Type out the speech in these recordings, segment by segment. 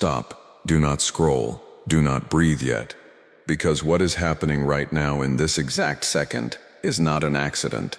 Stop. Do not scroll. Do not breathe yet. Because what is happening right now in this exact second is not an accident.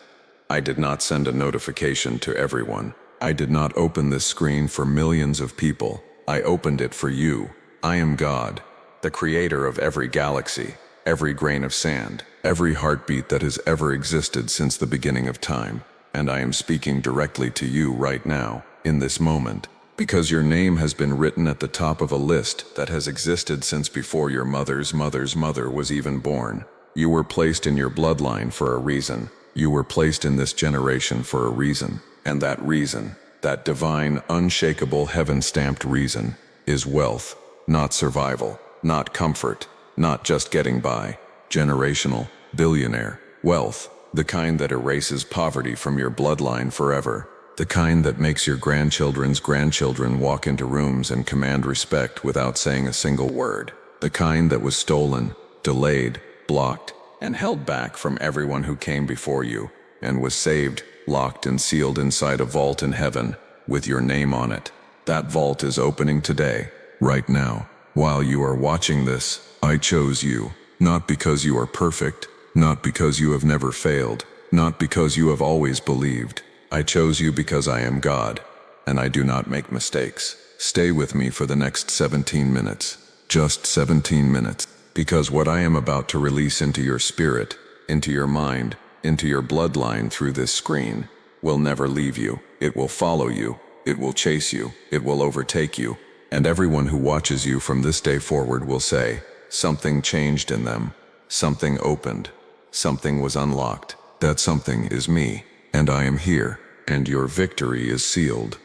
I did not send a notification to everyone. I did not open this screen for millions of people. I opened it for you. I am God, the creator of every galaxy, every grain of sand, every heartbeat that has ever existed since the beginning of time. And I am speaking directly to you right now, in this moment, because your name has been written at the top of a list that has existed since before your mother's mother's mother was even born. You were placed in your bloodline for a reason. You were placed in this generation for a reason. And that reason, that divine, unshakable, heaven-stamped reason, is wealth, not survival, not comfort, not just getting by. Generational, billionaire, wealth, the kind that erases poverty from your bloodline forever. The kind that makes your grandchildren's grandchildren walk into rooms and command respect without saying a single word. The kind that was stolen, delayed, blocked, and held back from everyone who came before you, and was saved, locked and sealed inside a vault in heaven, with your name on it. That vault is opening today, right now. While you are watching this, I chose you, not because you are perfect, not because you have never failed, not because you have always believed. I chose you because I am God, and I do not make mistakes. Stay with me for the next 17 minutes, just 17 minutes, because what I am about to release into your spirit, into your mind, into your bloodline through this screen, will never leave you. It will follow you, it will chase you, it will overtake you, and everyone who watches you from this day forward will say, something changed in them, something opened, something was unlocked. That something is me. And I am here, and your victory is sealed.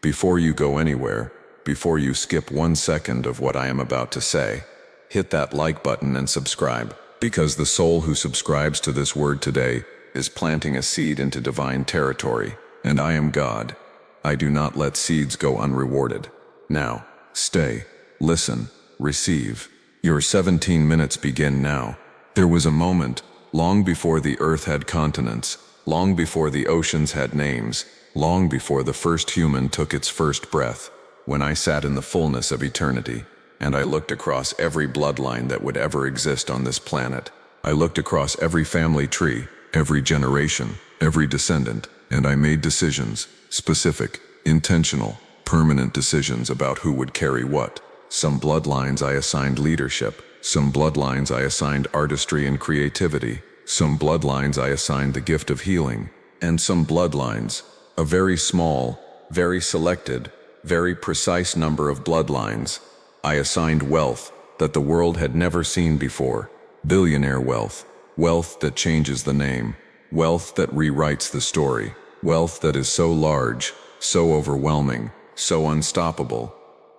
Before you go anywhere, before you skip 1 second of what I am about to say, hit that like button and subscribe, because the soul who subscribes to this word today is planting a seed into divine territory, and I am God. I do not let seeds go unrewarded. Now, stay, listen, receive. Your 17 minutes begin now. There was a moment, long before the earth had continents, long before the oceans had names, long before the first human took its first breath, when I sat in the fullness of eternity, and I looked across every bloodline that would ever exist on this planet. I looked across every family tree, every generation, every descendant, and I made decisions, specific, intentional, permanent decisions about who would carry what. Some bloodlines I assigned leadership, some bloodlines I assigned artistry and creativity, some bloodlines I assigned the gift of healing, and some bloodlines, a very small, very selected, very precise number of bloodlines, I assigned wealth that the world had never seen before, billionaire wealth, wealth that changes the name, wealth that rewrites the story, wealth that is so large, so overwhelming, so unstoppable,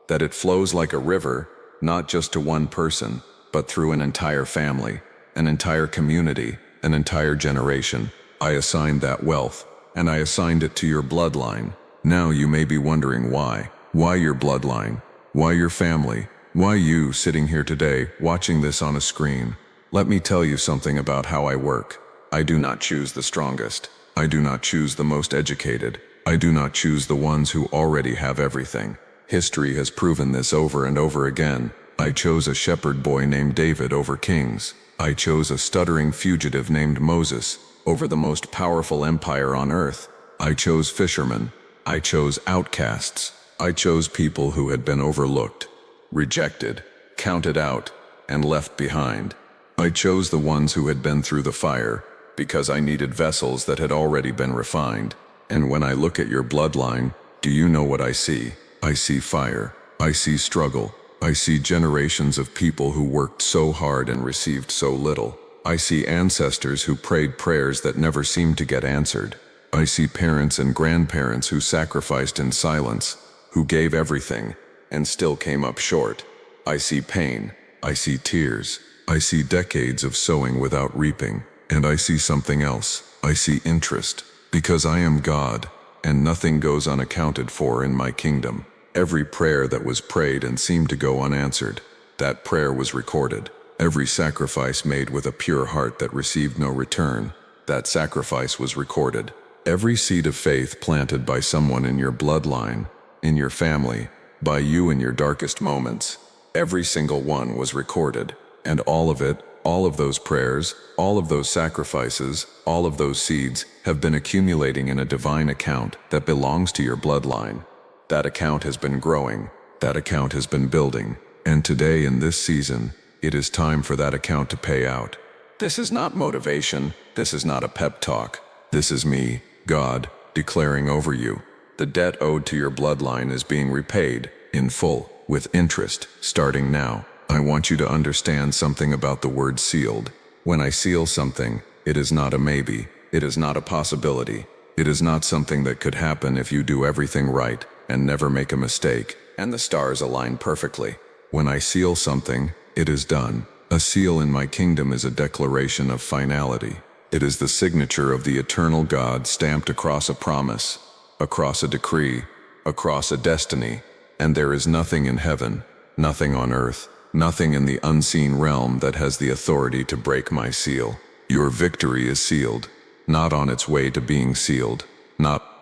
that it flows like a river, not just to one person, but through an entire family, an entire community, an entire generation. I assigned that wealth, and I assigned it to your bloodline. Now you may be wondering why. Why your bloodline? Why your family? Why you sitting here today, watching this on a screen? Let me tell you something about how I work. I do not choose the strongest. I do not choose the most educated. I do not choose the ones who already have everything. History has proven this over and over again. I chose a shepherd boy named David over kings. I chose a stuttering fugitive named Moses over the most powerful empire on earth. I chose fishermen. I chose outcasts. I chose people who had been overlooked, rejected, counted out, and left behind. I chose the ones who had been through the fire because I needed vessels that had already been refined. And when I look at your bloodline, do you know what I see? I see fire. I see struggle. I see generations of people who worked so hard and received so little. I see ancestors who prayed prayers that never seemed to get answered. I see parents and grandparents who sacrificed in silence, who gave everything, and still came up short. I see pain. I see tears. I see decades of sowing without reaping. And I see something else. I see interest. Because I am God, and nothing goes unaccounted for in my kingdom. Every prayer that was prayed and seemed to go unanswered, that prayer was recorded. Every sacrifice made with a pure heart that received no return, that sacrifice was recorded. Every seed of faith planted by someone in your bloodline, in your family, by you in your darkest moments. Every single one was recorded, and all of it, all of those prayers, all of those sacrifices, all of those seeds have been accumulating in a divine account that belongs to your bloodline. That account has been growing, that account has been building, and today in this season, it is time for that account to pay out. This is not motivation, this is not a pep talk. This is me, God, declaring over you. The debt owed to your bloodline is being repaid, in full, with interest, starting now. I want you to understand something about the word sealed. When I seal something, it is not a maybe, it is not a possibility. It is not something that could happen if you do everything right and never make a mistake, and the stars align perfectly. When I seal something, it is done. A seal in my kingdom is a declaration of finality. It is the signature of the eternal God stamped across a promise, across a decree, across a destiny, and there is nothing in heaven, nothing on earth, nothing in the unseen realm that has the authority to break my seal. Your victory is sealed, not on its way to being sealed,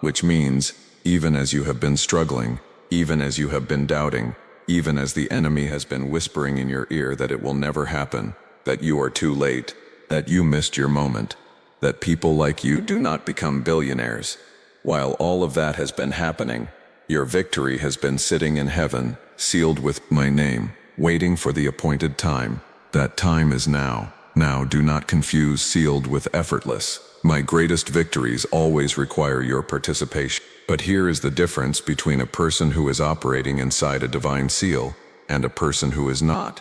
which means, even as you have been struggling, even as you have been doubting, even as the enemy has been whispering in your ear that it will never happen, that you are too late, that you missed your moment, that people like you do not become billionaires. While all of that has been happening, your victory has been sitting in heaven, sealed with my name, waiting for the appointed time. That time is now. Now do not confuse sealed with effortless. My greatest victories always require your participation. But here is the difference between a person who is operating inside a divine seal and a person who is not.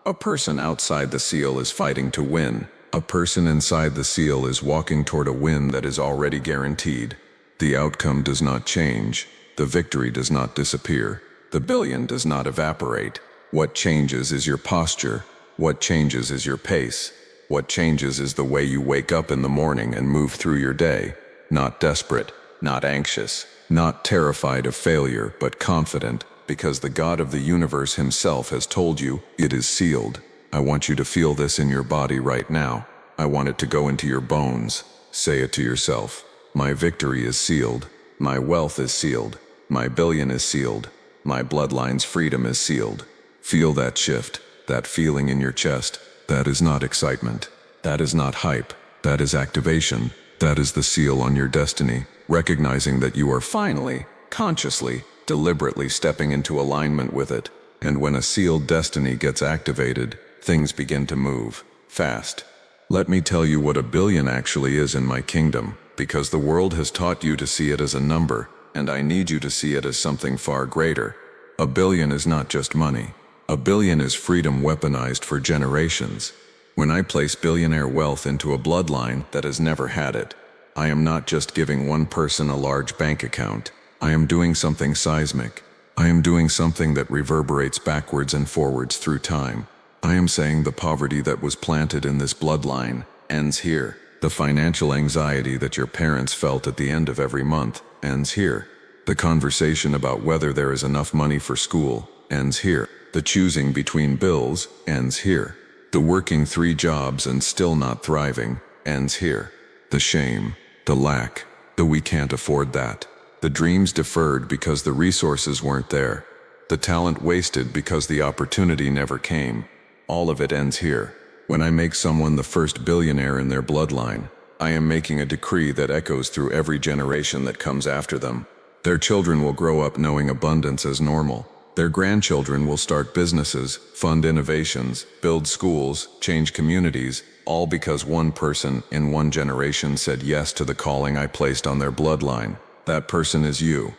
A person outside the seal is fighting to win. A person inside the seal is walking toward a win that is already guaranteed. The outcome does not change. The victory does not disappear. The billion does not evaporate. What changes is your posture. What changes is your pace. What changes is the way you wake up in the morning and move through your day. Not desperate, not anxious, not terrified of failure, but confident, because the God of the universe himself has told you it is sealed. I want you to feel this in your body right now. I want it to go into your bones. Say it to yourself. My victory is sealed. My wealth is sealed. My billion is sealed. My bloodline's freedom is sealed. Feel that shift, that feeling in your chest. That is not excitement. That is not hype. That is activation. That is the seal on your destiny, recognizing that you are finally, consciously, deliberately stepping into alignment with it. And when a sealed destiny gets activated, things begin to move, fast. Let me tell you what a billion actually is in my kingdom, because the world has taught you to see it as a number, and I need you to see it as something far greater. A billion is not just money. A billion is freedom weaponized for generations. When I place billionaire wealth into a bloodline that has never had it, I am not just giving one person a large bank account. I am doing something seismic. I am doing something that reverberates backwards and forwards through time. I am saying the poverty that was planted in this bloodline ends here. The financial anxiety that your parents felt at the end of every month ends here. The conversation about whether there is enough money for school ends here. The choosing between bills ends here. The working 3 jobs and still not thriving ends here. The shame, the lack, the we can't afford that. The dreams deferred because the resources weren't there. The talent wasted because the opportunity never came. All of it ends here. When I make someone the first billionaire in their bloodline, I am making a decree that echoes through every generation that comes after them. Their children will grow up knowing abundance as normal. Their grandchildren will start businesses, fund innovations, build schools, change communities, all because one person in one generation said yes to the calling I placed on their bloodline. That person is you.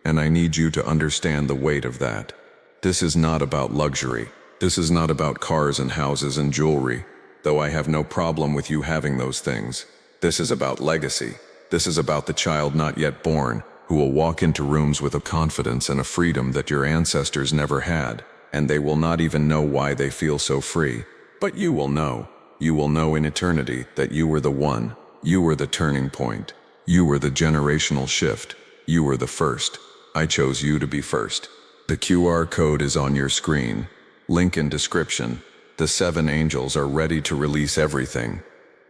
And I need you to understand the weight of that. This is not about luxury. This is not about cars and houses and jewelry, though I have no problem with you having those things. This is about legacy. This is about the child not yet born, who will walk into rooms with a confidence and a freedom that your ancestors never had, and they will not even know why they feel so free. But you will know. You will know in eternity that you were the one. You were the turning point. You were the generational shift. You were the first. I chose you to be first. The QR code is on your screen. Link in description. The 7 angels are ready to release everything.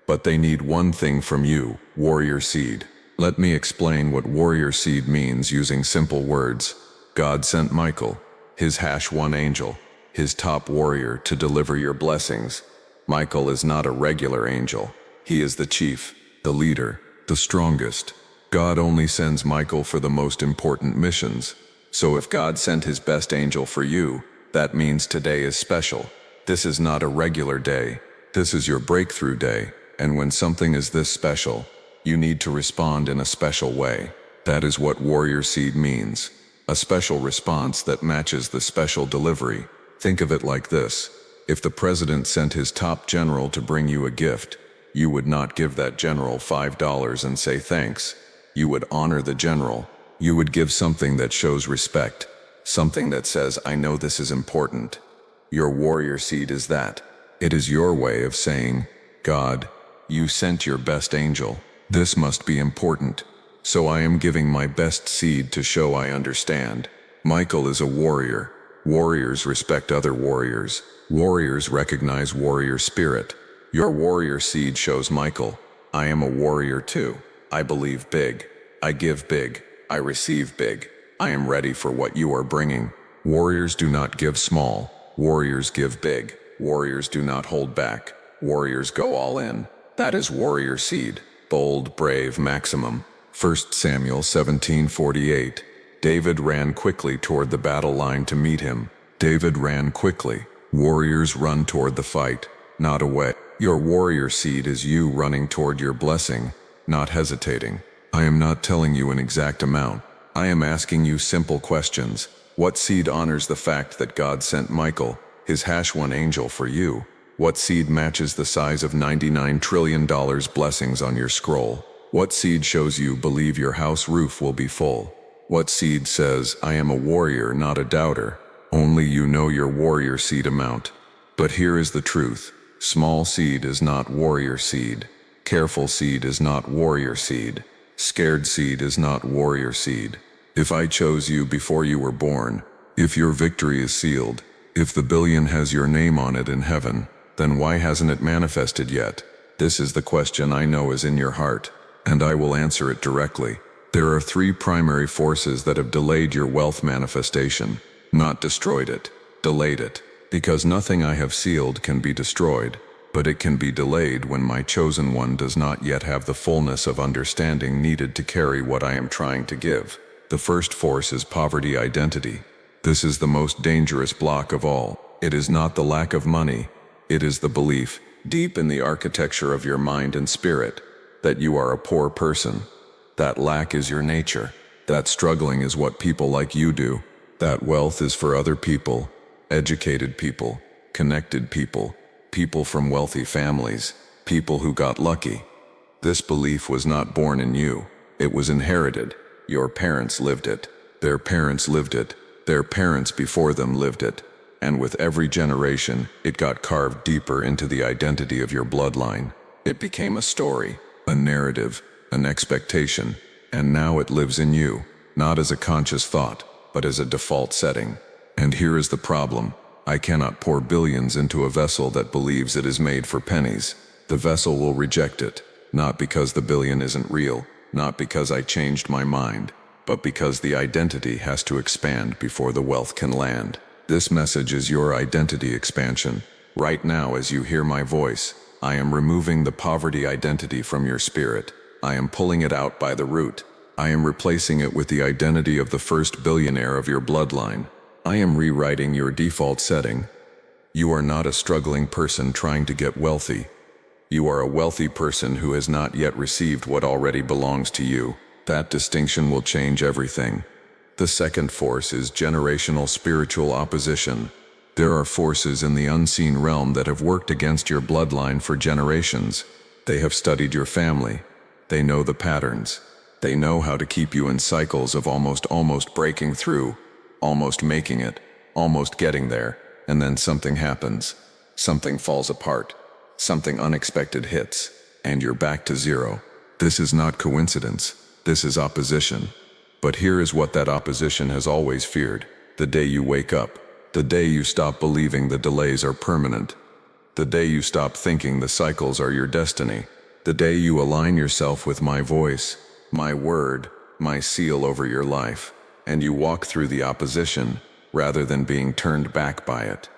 But they need one thing from you, warrior seed. Let me explain what warrior seed means using simple words. God sent Michael. his #1 angel, his top warrior to deliver your blessings. Michael is not a regular angel. He is the chief, the leader, the strongest. God only sends Michael for the most important missions. So if God sent his best angel for you, that means today is special. This is not a regular day. This is your breakthrough day. And when something is this special, you need to respond in a special way. That is what warrior seed means. A special response that matches the special delivery. Think of it like this. If the president sent his top general to bring you a gift, you would not give that general $5 and say thanks. You would honor the general. You would give something that shows respect. Something that says, I know this is important. Your warrior seed is that. It is your way of saying, God, you sent your best angel. This must be important. So I am giving my best seed to show I understand. Michael is a warrior. Warriors respect other warriors. Warriors recognize warrior spirit. Your warrior seed shows Michael. I am a warrior too. I believe big. I give big. I receive big. I am ready for what you are bringing. Warriors do not give small. Warriors give big. Warriors do not hold back. Warriors go all in. That is warrior seed. Bold, brave, maximum. 1 Samuel 17:48. David ran quickly toward the battle line to meet him. David ran quickly. Warriors run toward the fight, not away. Your warrior seed is you running toward your blessing, not hesitating. I am not telling you an exact amount. I am asking you simple questions. What seed honors the fact that God sent Michael, his #1 angel, for you? What seed matches the size of $99 trillion blessings on your scroll? What seed shows you believe your house roof will be full? What seed says, I am a warrior, not a doubter? Only you know your warrior seed amount. But here is the truth. Small seed is not warrior seed. Careful seed is not warrior seed. Scared seed is not warrior seed. If I chose you before you were born, if your victory is sealed, if the billion has your name on it in heaven, then why hasn't it manifested yet? This is the question I know is in your heart, and I will answer it directly. There are 3 primary forces that have delayed your wealth manifestation. Not destroyed it, delayed it. Because nothing I have sealed can be destroyed, but it can be delayed when my chosen one does not yet have the fullness of understanding needed to carry what I am trying to give. The first force is poverty identity. This is the most dangerous block of all. It is not the lack of money. It is the belief, deep in the architecture of your mind and spirit, that you are a poor person. That lack is your nature. That struggling is what people like you do. That wealth is for other people, educated people, connected people, people from wealthy families, people who got lucky. This belief was not born in you. It was inherited. Your parents lived it. Their parents lived it. Their parents before them lived it. And with every generation, it got carved deeper into the identity of your bloodline. It became a story, a narrative, an expectation, and now it lives in you, not as a conscious thought, but as a default setting. And here is the problem. I cannot pour billions into a vessel that believes it is made for pennies. The vessel will reject it, not because the billion isn't real, not because I changed my mind, but because the identity has to expand before the wealth can land. This message is your identity expansion. Right now, as you hear my voice, I am removing the poverty identity from your spirit. I am pulling it out by the root. I am replacing it with the identity of the first billionaire of your bloodline. I am rewriting your default setting. You are not a struggling person trying to get wealthy. You are a wealthy person who has not yet received what already belongs to you. That distinction will change everything. The second force is generational spiritual opposition. There are forces in the unseen realm that have worked against your bloodline for generations. They have studied your family. They know the patterns. They know how to keep you in cycles of almost breaking through, almost making it, almost getting there, and then something happens. Something falls apart. Something unexpected hits, and you're back to zero. This is not coincidence. This is opposition. But here is what that opposition has always feared. The day you wake up. The day you stop believing the delays are permanent. The day you stop thinking the cycles are your destiny. The day you align yourself with my voice, my word, my seal over your life, and you walk through the opposition, rather than being turned back by it.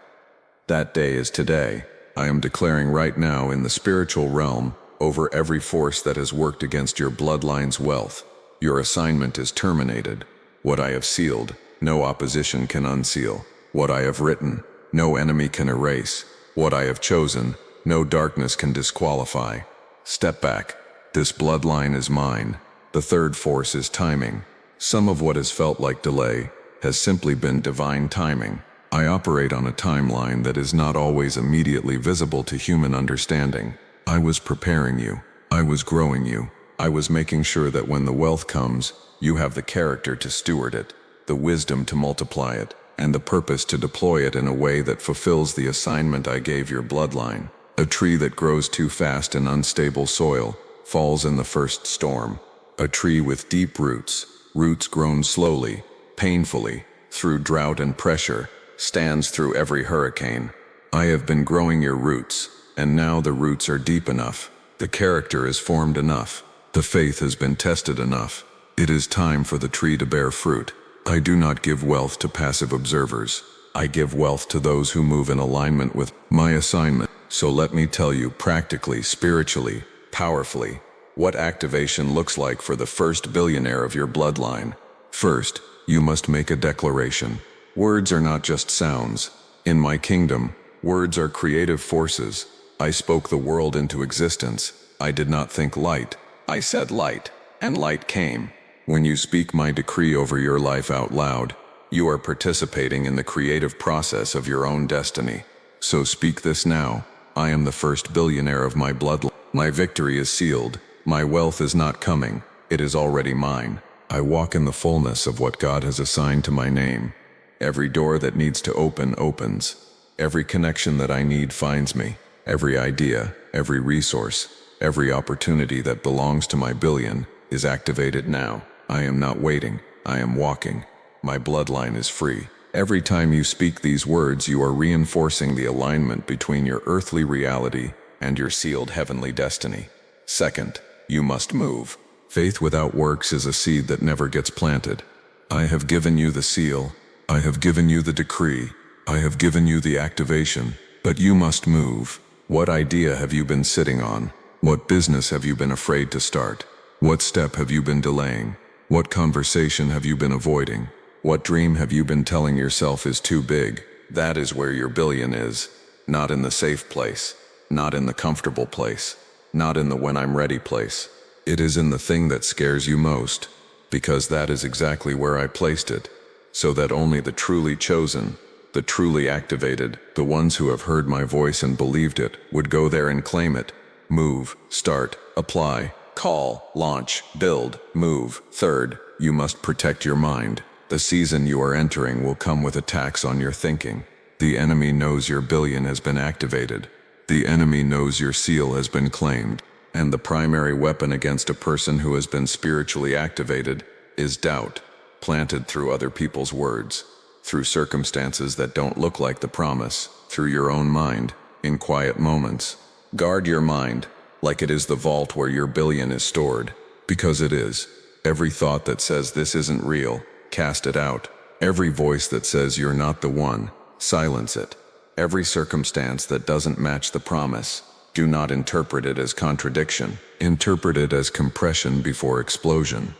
That day is today. I am declaring right now in the spiritual realm over every force that has worked against your bloodline's wealth. Your assignment is terminated. What I have sealed, no opposition can unseal. What I have written, no enemy can erase. What I have chosen, no darkness can disqualify. Step back. This bloodline is mine. The third force is timing. Some of what has felt like delay has simply been divine timing. I operate on a timeline that is not always immediately visible to human understanding. I was preparing you. I was growing you. I was making sure that when the wealth comes, you have the character to steward it, the wisdom to multiply it, and the purpose to deploy it in a way that fulfills the assignment I gave your bloodline. A tree that grows too fast in unstable soil falls in the first storm. A tree with deep roots, roots grown slowly, painfully, through drought and pressure, stands through every hurricane. I have been growing your roots, and now the roots are deep enough. The character is formed enough. The faith has been tested enough. It is time for the tree to bear fruit. I do not give wealth to passive observers. I give wealth to those who move in alignment with my assignment. So let me tell you practically, spiritually, powerfully, what activation looks like for the first billionaire of your bloodline. First, you must make a declaration. Words are not just sounds. In my kingdom, words are creative forces. I spoke the world into existence. I did not think light. I said light, and light came. When you speak my decree over your life out loud, you are participating in the creative process of your own destiny. So speak this now. I am the first billionaire of my bloodline. My victory is sealed. My wealth is not coming. It is already mine. I walk in the fullness of what God has assigned to my name. Every door that needs to open, opens. Every connection that I need finds me. Every idea, every resource, every opportunity that belongs to my billion is activated now. I am not waiting. I am walking. My bloodline is free. Every time you speak these words, you are reinforcing the alignment between your earthly reality and your sealed heavenly destiny. Second, you must move. Faith without works is a seed that never gets planted. I have given you the seal. I have given you the decree. I have given you the activation. But you must move. What idea have you been sitting on? What business have you been afraid to start? What step have you been delaying? What conversation have you been avoiding? What dream have you been telling yourself is too big? That is where your billion is. Not in the safe place. Not in the comfortable place. Not in the when I'm ready place. It is in the thing that scares you most. Because that is exactly where I placed it. So that only the truly chosen, the truly activated, the ones who have heard my voice and believed it, would go there and claim it. Move, start, apply, call, launch, build, move. Third, you must protect your mind. The season you are entering will come with attacks on your thinking. The enemy knows your billion has been activated. The enemy knows your seal has been claimed. And the primary weapon against a person who has been spiritually activated is doubt, planted through other people's words, through circumstances that don't look like the promise, through your own mind, in quiet moments. Guard your mind, like it is the vault where your billion is stored, because it is. Every thought that says this isn't real, cast it out. Every voice that says you're not the one, silence it. Every circumstance that doesn't match the promise, do not interpret it as contradiction. Interpret it as compression before explosion.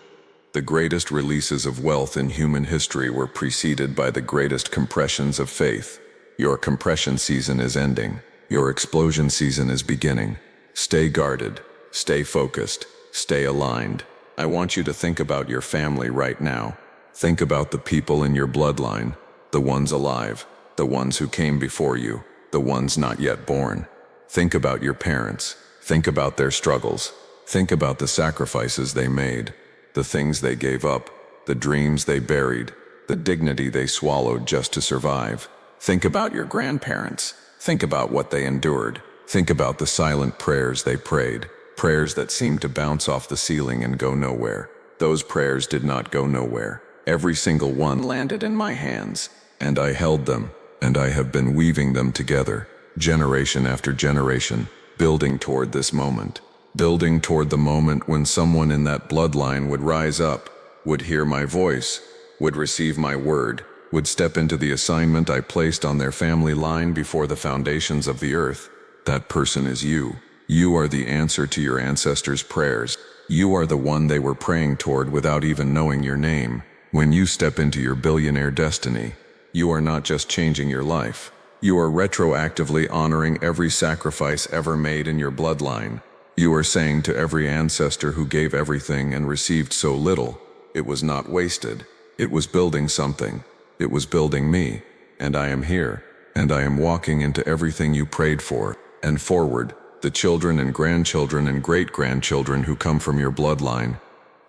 The greatest releases of wealth in human history were preceded by the greatest compressions of faith. Your compression season is ending. Your explosion season is beginning. Stay guarded. Stay focused. Stay aligned. I want you to think about your family right now. Think about the people in your bloodline, the ones alive, the ones who came before you, the ones not yet born. Think about your parents. Think about their struggles. Think about the sacrifices they made, the things they gave up, the dreams they buried, the dignity they swallowed just to survive. Think about your grandparents. Think about what they endured. Think about the silent prayers they prayed, prayers that seemed to bounce off the ceiling and go nowhere. Those prayers did not go nowhere. Every single one landed in my hands, and I held them, and I have been weaving them together, generation after generation, building toward this moment. Building toward the moment when someone in that bloodline would rise up, would hear my voice, would receive my word, would step into the assignment I placed on their family line before the foundations of the earth. That person is you. You are the answer to your ancestors' prayers. You are the one they were praying toward without even knowing your name. When you step into your billionaire destiny, you are not just changing your life. You are retroactively honoring every sacrifice ever made in your bloodline. You are saying to every ancestor who gave everything and received so little, it was not wasted. It was building something. It was building me. And I am here. And I am walking into everything you prayed for. And forward, the children and grandchildren and great-grandchildren who come from your bloodline.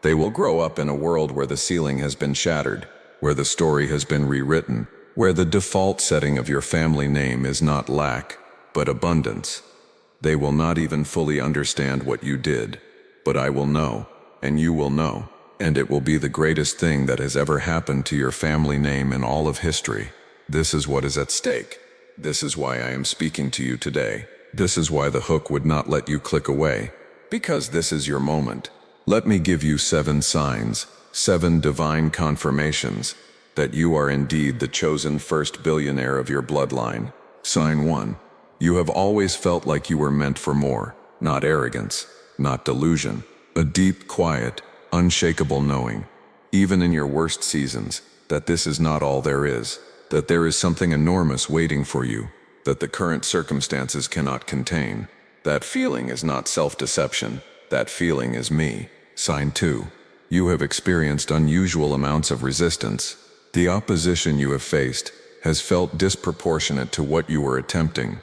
They will grow up in a world where the ceiling has been shattered, where the story has been rewritten, where the default setting of your family name is not lack, but abundance. They will not even fully understand what you did, but I will know, and you will know, and it will be the greatest thing that has ever happened to your family name in all of history. This is what is at stake. This is why I am speaking to you today. This is why the hook would not let you click away, because this is your moment. Let me give you 7 signs, 7 divine confirmations, that you are indeed the chosen first billionaire of your bloodline. Sign 1. You have always felt like you were meant for more, not arrogance, not delusion. A deep, quiet, unshakable knowing, even in your worst seasons, that this is not all there is, that there is something enormous waiting for you, that the current circumstances cannot contain. That feeling is not self-deception. That feeling is me. Sign 2. You have experienced unusual amounts of resistance. The opposition you have faced has felt disproportionate to what you were attempting.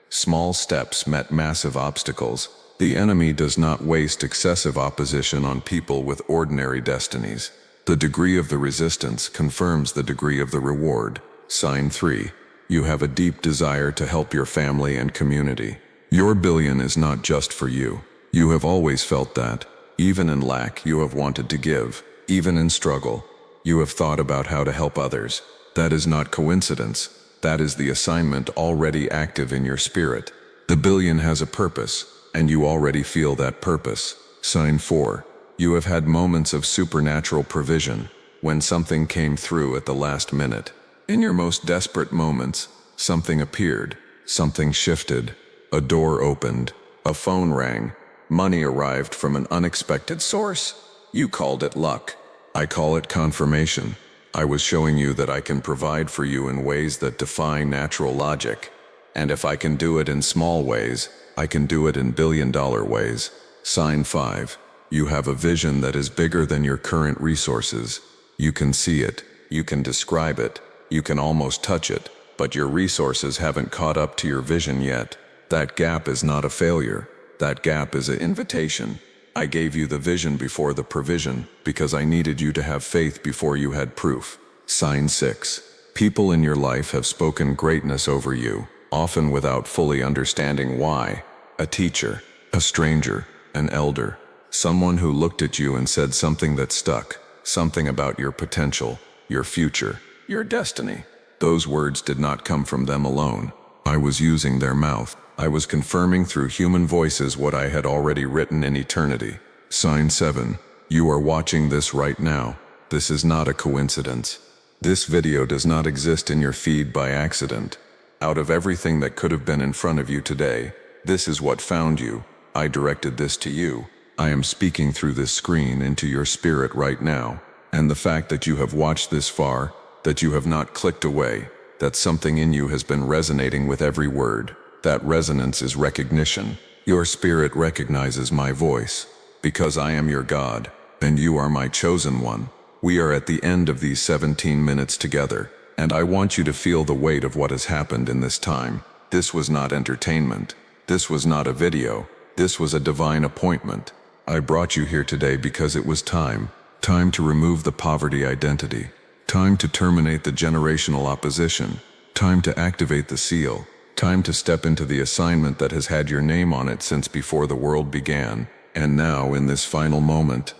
Small steps met massive obstacles. The enemy does not waste excessive opposition on people with ordinary destinies. The degree of the resistance confirms the degree of the reward. Sign 3. You have a deep desire to help your family and community. Your billion is not just for you. You have always felt that. Even in lack, you have wanted to give. Even in struggle, you have thought about how to help others. That is not coincidence. That is the assignment already active in your spirit. The billion has a purpose, and you already feel that purpose. Sign 4. You have had moments of supernatural provision, when something came through at the last minute. In your most desperate moments, something appeared, something shifted, a door opened, a phone rang, money arrived from an unexpected source. You called it luck. I call it confirmation. I was showing you that I can provide for you in ways that defy natural logic. And if I can do it in small ways, I can do it in billion-dollar ways. Sign 5. You have a vision that is bigger than your current resources. You can see it. You can describe it. You can almost touch it. But your resources haven't caught up to your vision yet. That gap is not a failure. That gap is an invitation. I gave you the vision before the provision because I needed you to have faith before you had proof. Sign 6. People in your life have spoken greatness over you, often without fully understanding why. A teacher, a stranger, an elder, someone who looked at you and said something that stuck, something about your potential, your future, your destiny. Those words did not come from them alone. I was using their mouth. I was confirming through human voices what I had already written in eternity. Sign 7. You are watching this right now. This is not a coincidence. This video does not exist in your feed by accident. Out of everything that could have been in front of you today, this is what found you. I directed this to you. I am speaking through this screen into your spirit right now. And the fact that you have watched this far, that you have not clicked away, that something in you has been resonating with every word. That resonance is recognition. Your spirit recognizes my voice. Because I am your God, and you are my chosen one. We are at the end of these 17 minutes together, and I want you to feel the weight of what has happened in this time. This was not entertainment. This was not a video. This was a divine appointment. I brought you here today because it was time. Time to remove the poverty identity. Time to terminate the generational opposition. Time to activate the seal. Time to step into the assignment that has had your name on it since before the world began. And now, in this final moment,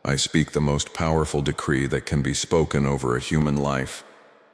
I speak the most powerful decree that can be spoken over a human life.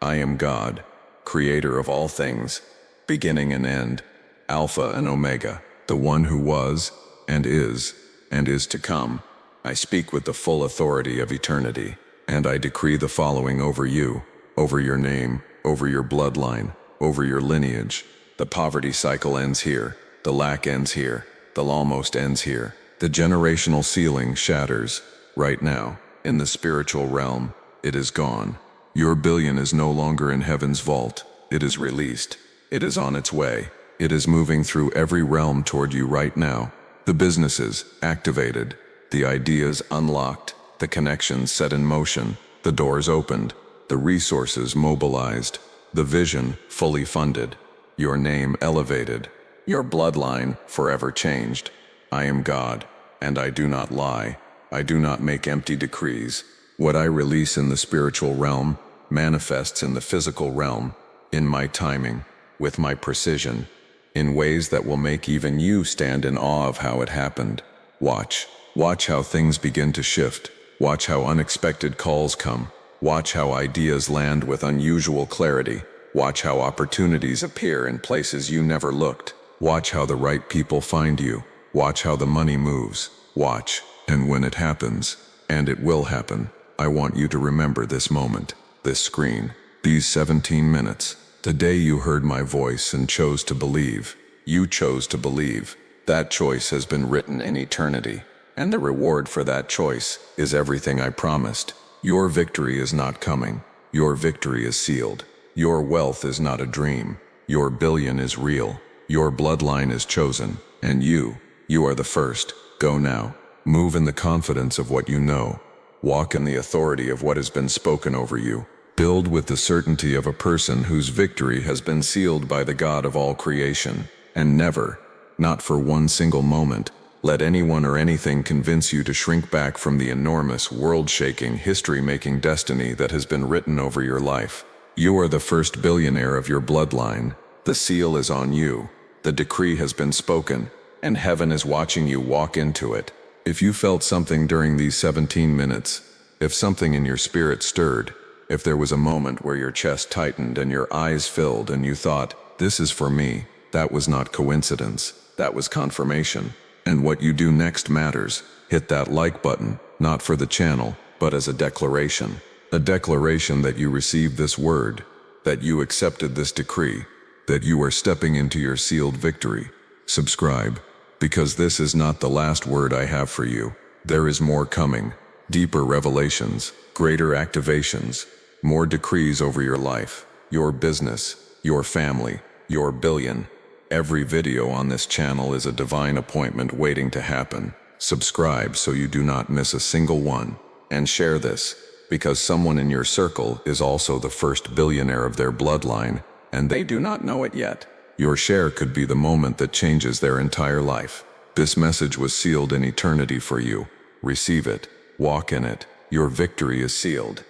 I am God, creator of all things, beginning and end, Alpha and Omega, the one who was, and is to come. I speak with the full authority of eternity, and I decree the following over you. over your name, over your bloodline, over your lineage. The poverty cycle ends here. The lack ends here. The almost ends here. The generational ceiling shatters. Right now, in the spiritual realm, it is gone. Your billion is no longer in heaven's vault. It is released. It is on its way. It is moving through every realm toward you right now. The businesses activated. The ideas unlocked. The connections set in motion. The doors opened. The resources mobilized. The vision fully funded. Your name elevated. Your bloodline forever changed. I am God, and I do not lie. I do not make empty decrees. What I release in the spiritual realm manifests in the physical realm, in my timing, with my precision, in ways that will make even you stand in awe of how it happened. Watch. Watch how things begin to shift. Watch how unexpected calls come. Watch how ideas land with unusual clarity. Watch how opportunities appear in places you never looked. Watch how the right people find you. Watch how the money moves. Watch. And when it happens, and it will happen, I want you to remember this moment, this screen, these 17 minutes, the day you heard my voice and chose to believe. You chose to believe. That choice has been written in eternity, and the reward for that choice is everything I promised. Your victory is not coming. Your victory is sealed. Your wealth is not a dream. Your billion is real. Your bloodline is chosen, and you are the first. Go now. Move in the confidence of what you know. Walk in the authority of what has been spoken over you. Build with the certainty of a person whose victory has been sealed by the God of all creation. And never, not for one single moment, let anyone or anything convince you to shrink back from the enormous, world-shaking, history-making destiny that has been written over your life. You are the first billionaire of your bloodline. The seal is on you. The decree has been spoken, and heaven is watching you walk into it. If you felt something during these 17 minutes, if something in your spirit stirred, if there was a moment where your chest tightened and your eyes filled and you thought, this is for me, that was not coincidence, that was confirmation. And what you do next matters. Hit that like button, not for the channel, but as a declaration. A declaration that you received this word, that you accepted this decree, that you are stepping into your sealed victory. Subscribe. Because this is not the last word I have for you. There is more coming, deeper revelations, greater activations, more decrees over your life, your business, your family, your billion. Every video on this channel is a divine appointment waiting to happen. Subscribe so you do not miss a single one, and share this, because someone in your circle is also the first billionaire of their bloodline, and they do not know it yet. Your share could be the moment that changes their entire life. This message was sealed in eternity for you. Receive it. Walk in it. Your victory is sealed.